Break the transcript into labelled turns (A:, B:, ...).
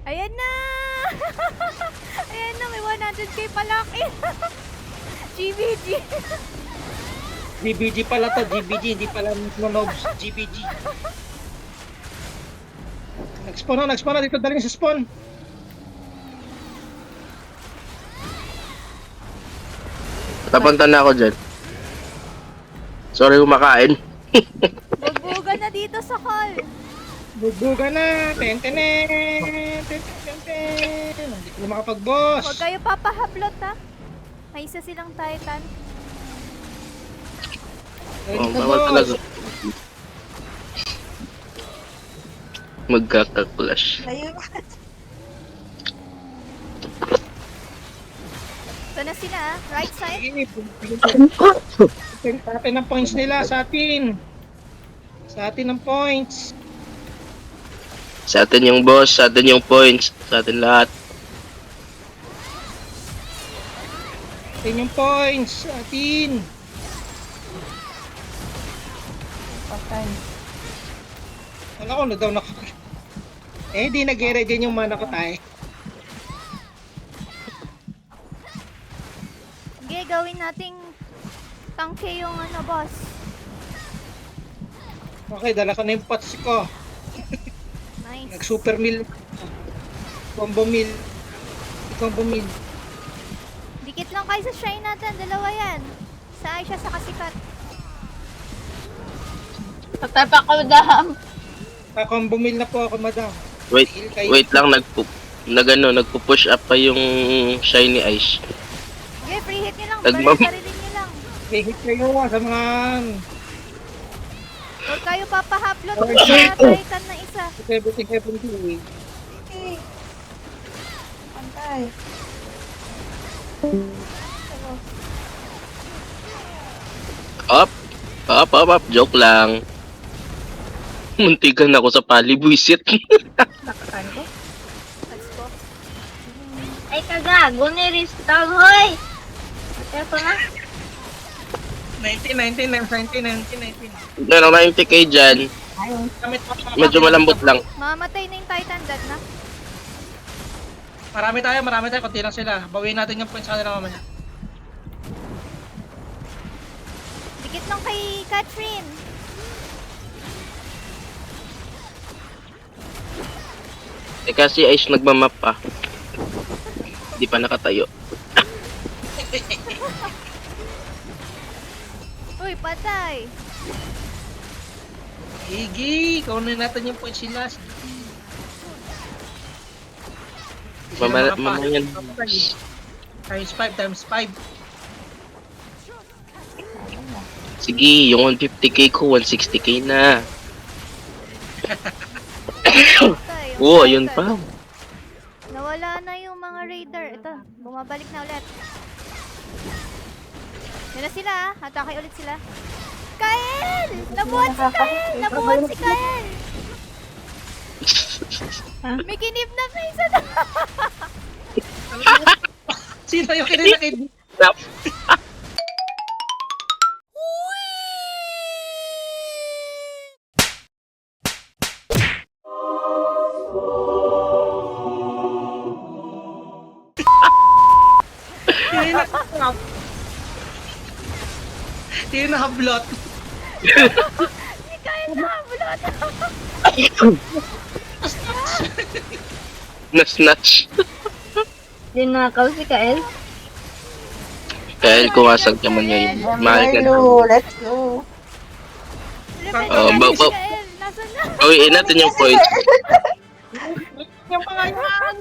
A: Ayan na! Ayan na, may 100k palaki. GBG.
B: GBG pala to, GBG, hindi pala nonobs, GBG. Nag-spawn na dito, dali sa spawn.
C: Tapunta na ako dyan. Sorry, kumakain.
A: Bugbugan na dito sa call.
B: Bugbuga na, ten. Hindi ko na makapag-boss.
A: Huwag kayo papahablot ha. May isa silang Titan.
B: Ready
C: Oh,
B: ka,
C: bawal
B: boss.
C: talaga. Magkaka-clash.
D: Layo.
A: Ito na sila ha. Right side.
B: Sige, sa atin ang points nila, sa atin. Sa atin ang points.
C: Sa atin yung boss, sa atin yung points, sa atin lahat.
B: Sa atin yung points, sa atin.
D: Patay.
B: Wala ko, na-down ako. Di nag-ready yung mana ko tayo.
A: Sige, gawin nating tangke yung ano, boss.
B: Okay, dala ko na yung pots ko.
A: Nice.
B: Nag-super meal. Combo meal.
A: Dikit lang kayo sa shrine natin. Dalawa yan. Sa Aisha, sa Kasikat.
D: Patay pa ako daham.
B: Combo meal na po ako, madam.
C: Wait lang, nagpo-push up pa yung shiny ice.
A: Sige, free hit nyo lang.
C: Nagmam-
A: Baril sarili nyo lang.
B: Hihit kayo sa mga...
A: Huwag kayo papahablot
B: Okay.
A: sa Titan na isa.
B: 70.
D: Patay.
C: Up. Joke lang. Muntikan ako sa palibuisit.
D: Nakatan ko.
A: Let's go.
D: Ay kagago ni Ristag, hoy! Patay ko na.
B: 19.
C: Ano, 90k dyan.
D: Ayun.
C: Medyo malambot lang.
A: Mamamatay na yung Titan, dead na.
B: Marami tayo. Kunti lang sila. Bawiin natin yung points sa kanila mamaya.
A: Dikit lang kay Catherine.
C: Kasi ice nagmamap pa. Di pa nakatayo.
A: Uy, patay.
B: Igi, kaunin natin yung points sila.
C: Mamaya
B: Times 5.
C: Sige, yung 150k ko, 160k na.
A: Patay. yung
C: Oo,
A: Titan.
C: yun pa.
A: Nawala na yung mga raider. Ito, bumabalik na ulit. Yan na sila ah. Atake ulit sila. Kael! Nabuhat si Kael! Nabuhat si Kael! May kinip na sa isa na.
B: Sino yung kinilakid? Tinahablot.
A: Si Kael na bulot.
C: Na-snatch.
D: Dinakaw si Kael.
C: Dahil kumasag naman ngayon. Mahal ka na.
D: Let's go.
C: Oh,
A: Si Kael, nasaan na?
C: Bawiin natin yung points.
B: Yung mga yan.